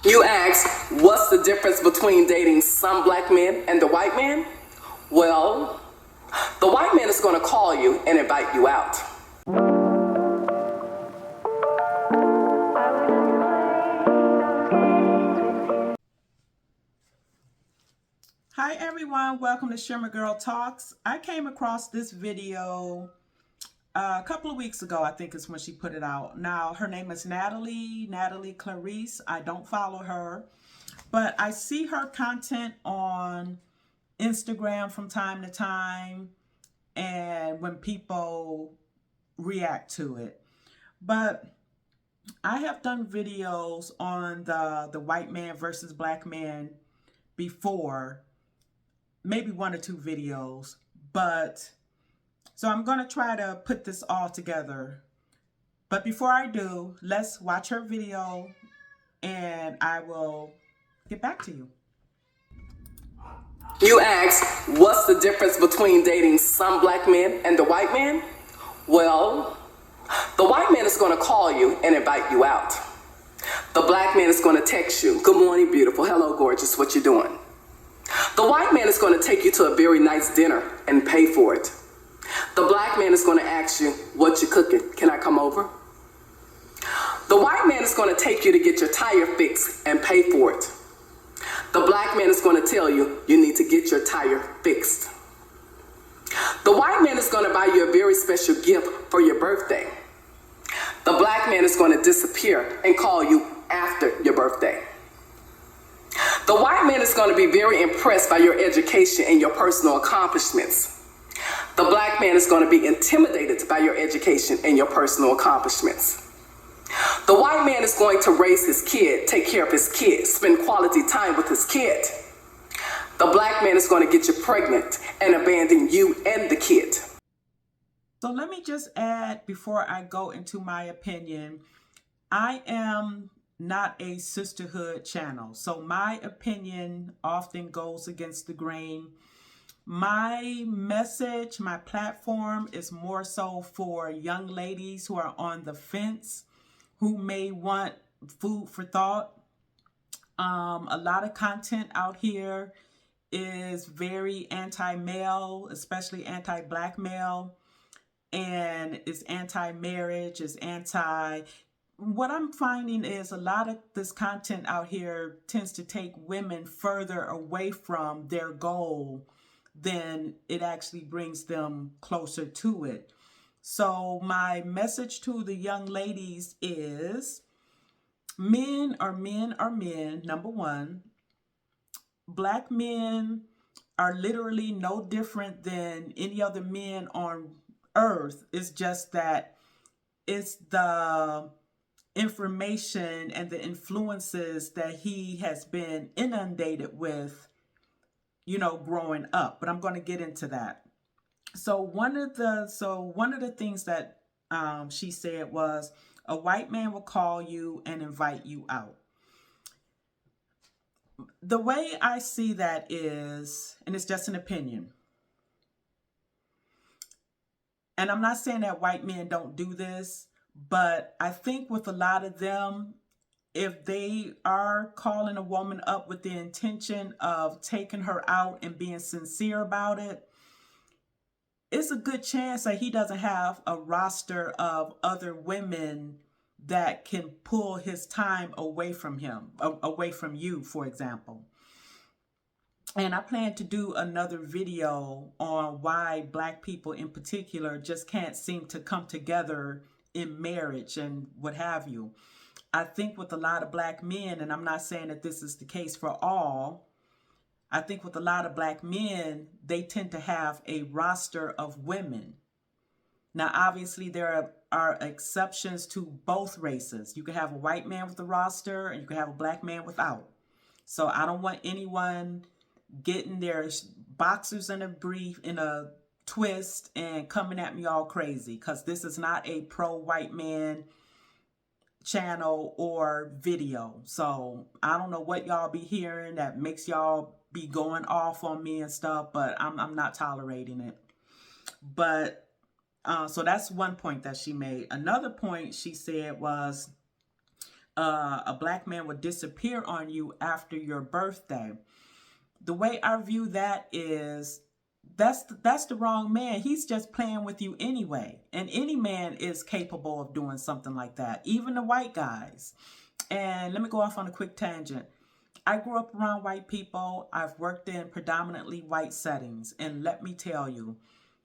You ask, what's the difference between dating some black men and the white man? Well, the white man is going to call you and invite you out. Hi everyone, welcome to Shimmer Girl Talks. I came across this video a couple of weeks ago, I think is when she put it out. Now, her name is Natalie Clarice. I don't follow her, but I see her content on Instagram from time to time and when people react to it. But I have done videos on the white man versus black man before, maybe 1 or 2 videos, but so I'm going to try to put this all together. But before I do, let's watch her video and I will get back to you. You ask, what's the difference between dating some black men and the white man? Well, the white man is going to call you and invite you out. The black man is going to text you, good morning, beautiful, hello, gorgeous, what you doing? The white man is going to take you to a very nice dinner and pay for it. The black man is going to ask you, what you cooking? Can I come over? The white man is going to take you to get your tire fixed and pay for it. The black man is going to tell you, you need to get your tire fixed. The white man is going to buy you a very special gift for your birthday. The black man is going to disappear and call you after your birthday. The white man is going to be very impressed by your education and your personal accomplishments. The black man is going to be intimidated by your education and your personal accomplishments. The white man is going to raise his kid, take care of his kid, spend quality time with his kid. The black man is going to get you pregnant and abandon you and the kid. So let me just add before I go into my opinion, I am not a sisterhood channel. So my opinion often goes against the grain. My message, my platform is more so for young ladies who are on the fence, who may want food for thought. A lot of content out here is very anti-male, especially anti-black male, and is anti-marriage, is anti... What I'm finding is a lot of this content out here tends to take women further away from their goal than it actually brings them closer to it. So my message to the young ladies is men are men are men, number one. Black men are literally no different than any other men on earth. It's just that it's the information and the influences that he has been inundated with, you know, growing up. But I'm going to get into that. So one of the things that she said was a white man will call you and invite you out. The way I see that is, and it's just an opinion, and I'm not saying that white men don't do this, but I think with a lot of them, if they are calling a woman up with the intention of taking her out and being sincere about it, it's a good chance that he doesn't have a roster of other women that can pull his time away from him, away from you, for example. And I plan to do another video on why black people in particular just can't seem to come together in marriage and what have you. I think with a lot of black men, and I'm not saying that this is the case for all, I think with a lot of black men, they tend to have a roster of women. Now, obviously, there are exceptions to both races. You can have a white man with a roster and you can have a black man without. So I don't want anyone getting their boxers in a twist and coming at me all crazy, because this is not a pro-white man channel or video. So I don't know what y'all be hearing that makes y'all be going off on me and stuff, but I'm not tolerating it. But so that's one point that she made. Another point she said was a black man would disappear on you after your birthday. The way I view that is that's the wrong man. He's just playing with you anyway. And any man is capable of doing something like that, even the white guys. And let me go off on a quick tangent. I grew up around white people. I've worked in predominantly white settings. And let me tell you,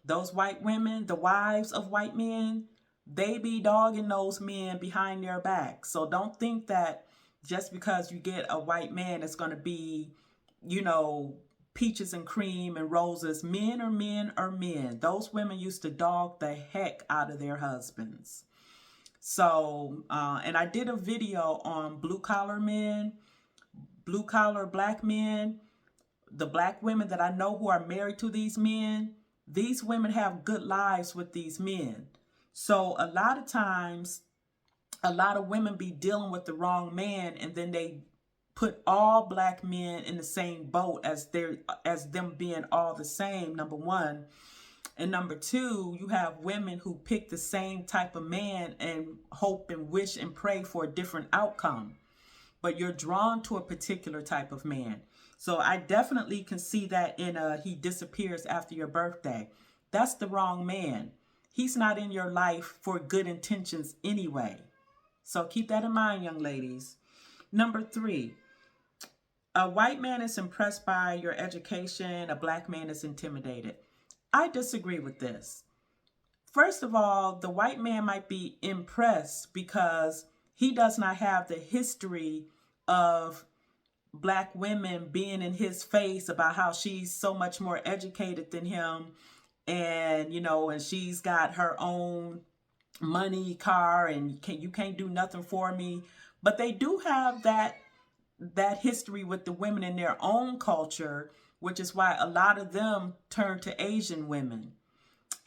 those white women, the wives of white men, they be dogging those men behind their back. So don't think that just because you get a white man, it's going to be, you know, peaches and cream and roses. Men are men are men. Those women used to dog the heck out of their husbands. So, and I did a video on blue collar men, blue collar black men, the black women that I know who are married to these men. These women have good lives with these men. So a lot of times, a lot of women be dealing with the wrong man, and then they put all black men in the same boat as them being all the same, number one. And number two, you have women who pick the same type of man and hope and wish and pray for a different outcome. But you're drawn to a particular type of man. So I definitely can see that in he disappears after your birthday. That's the wrong man. He's not in your life for good intentions anyway. So keep that in mind, young ladies. Number three, a white man is impressed by your education. A black man is intimidated. I disagree with this. First of all, the white man might be impressed because he does not have the history of black women being in his face about how she's so much more educated than him, and and she's got her own money, car, and you can't do nothing for me. But they do have that history with the women in their own culture, which is why a lot of them turn to Asian women.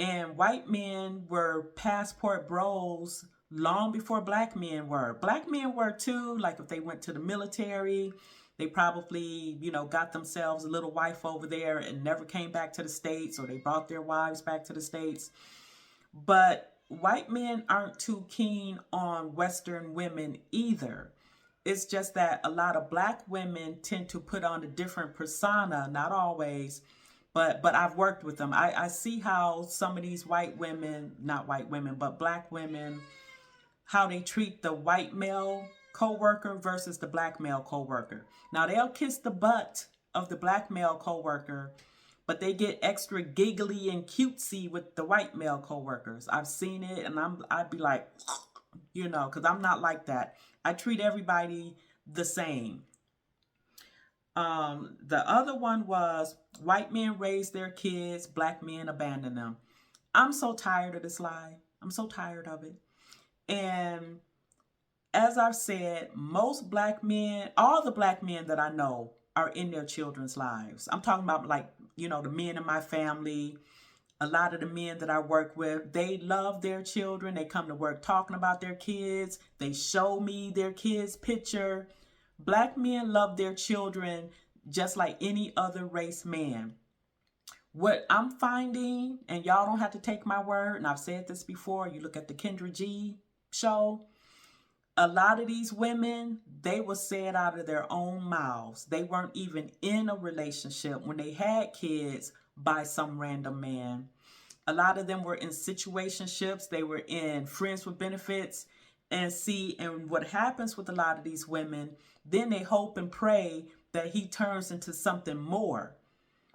And white men were passport bros long before black men were. Black men were too, like if they went to the military, they probably, got themselves a little wife over there and never came back to the States, or they brought their wives back to the States. But white men aren't too keen on Western women either. It's just that a lot of black women tend to put on a different persona, not always, but I've worked with them. I see how some of these white women, not white women, but black women, how they treat the white male co-worker versus the black male co-worker. Now they'll kiss the butt of the black male co-worker, but they get extra giggly and cutesy with the white male co-workers. I've seen it, and I'd be like, because I'm not like that. I treat everybody the same. The other one was white men raise their kids, black men abandon them. I'm so tired of this lie. I'm so tired of it. And as I've said, most black men, all the black men that I know are in their children's lives. I'm talking about the men in my family. A lot of the men that I work with, they love their children. They come to work talking about their kids. They show me their kids' picture. Black men love their children just like any other race man. What I'm finding, and y'all don't have to take my word, and I've said this before, you look at the Kendra G show, a lot of these women, they were said out of their own mouths. They weren't even in a relationship when they had kids by some random man. A lot of them were in situationships. They were in friends with benefits. And what happens with a lot of these women, then they hope and pray that he turns into something more,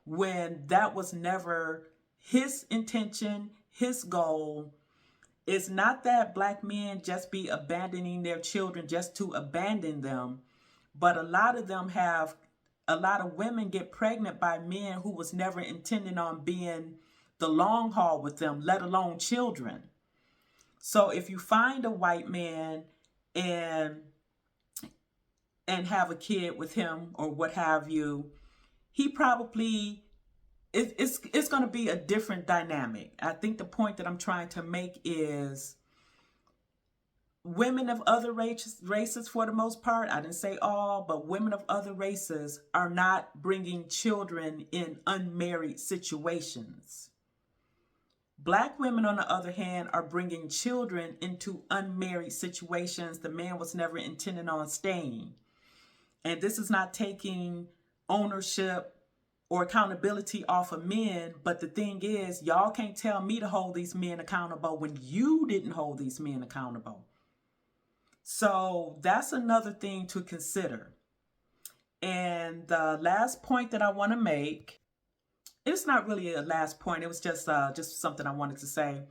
when that was never his intention, his goal. It's not that black men just be abandoning their children just to abandon them, but a lot of women get pregnant by men who was never intending on being the long haul with them, let alone children. So if you find a white man and have a kid with him or what have you, he probably it's going to be a different dynamic. I think the point that I'm trying to make is women of other races, for the most part, I didn't say all, but women of other races are not bringing children in unmarried situations. Black women, on the other hand, are bringing children into unmarried situations the man was never intending on staying. And this is not taking ownership or accountability off of men. But the thing is, y'all can't tell me to hold these men accountable when you didn't hold these men accountable. So that's another thing to consider. And the last point that I want to make, it's not really a last point. It was just something I wanted to say.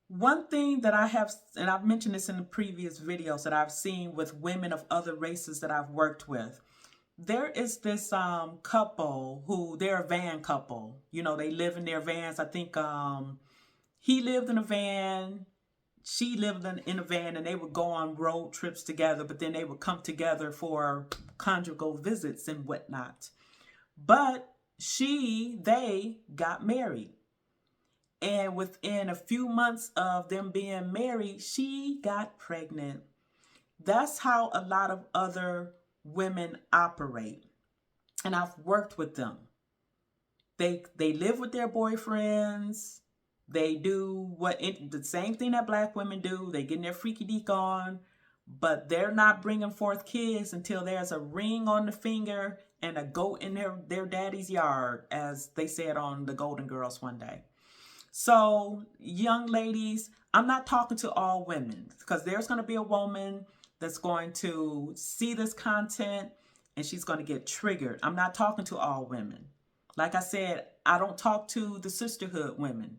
One thing that I have, and I've mentioned this in the previous videos that I've seen with women of other races that I've worked with. There is this couple who, they're a van couple. You know, they live in their vans. I think he lived in a van, she lived in a van, and they would go on road trips together, but then they would come together for conjugal visits and whatnot. But they got married. And within a few months of them being married, she got pregnant. That's how a lot of other women operate. And I've worked with them. They live with their boyfriends. They do the same thing that black women do. They get in their freaky deek on, but they're not bringing forth kids until there's a ring on the finger and a goat in their daddy's yard, as they said on the Golden Girls one day. So, young ladies, I'm not talking to all women, because there's going to be a woman that's going to see this content and she's going to get triggered. I'm not talking to all women. Like I said, I don't talk to the sisterhood women.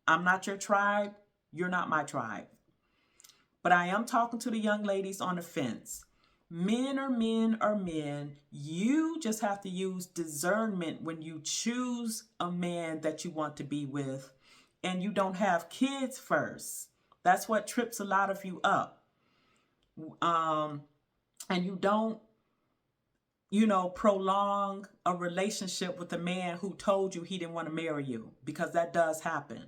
I'm not your tribe. You're not my tribe. But I am talking to the young ladies on the fence. Men are men are men. You just have to use discernment when you choose a man that you want to be with, and you don't have kids first. That's what trips a lot of you up. And you don't, prolong a relationship with a man who told you he didn't want to marry you, because that does happen.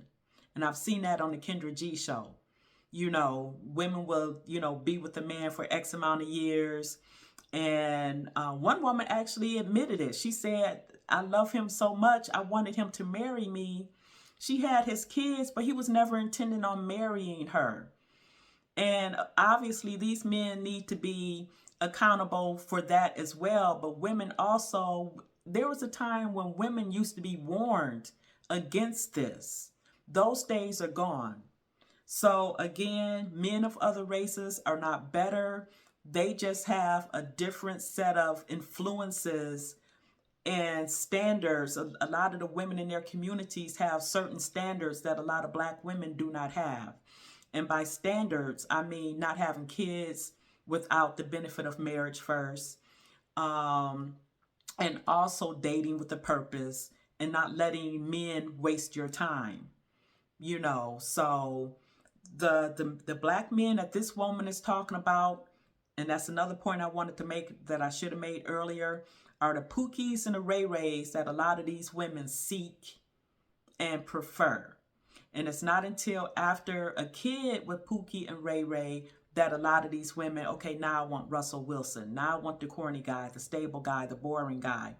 And I've seen that on the Kendra G show. Women will, be with a man for X amount of years. And one woman actually admitted it. She said, I love him so much, I wanted him to marry me. She had his kids, but he was never intending on marrying her. And obviously, these men need to be accountable for that as well. But women also, there was a time when women used to be warned against this. Those days are gone. So again, men of other races are not better. They just have a different set of influences and standards. A lot of the women in their communities have certain standards that a lot of black women do not have. And by standards, I mean not having kids without the benefit of marriage first. And also dating with a purpose and not letting men waste your time. So the black men that this woman is talking about, and that's another point I wanted to make that I should have made earlier, are the Pookies and the Ray Rays that a lot of these women seek and prefer. And it's not until after a kid with Pookie and Ray Ray that a lot of these women, okay, now I want Russell Wilson. Now I want the corny guy, the stable guy, the boring guy.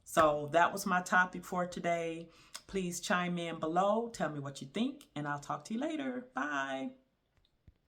So that was my topic for today. Please chime in below. Tell me what you think, and I'll talk to you later. Bye.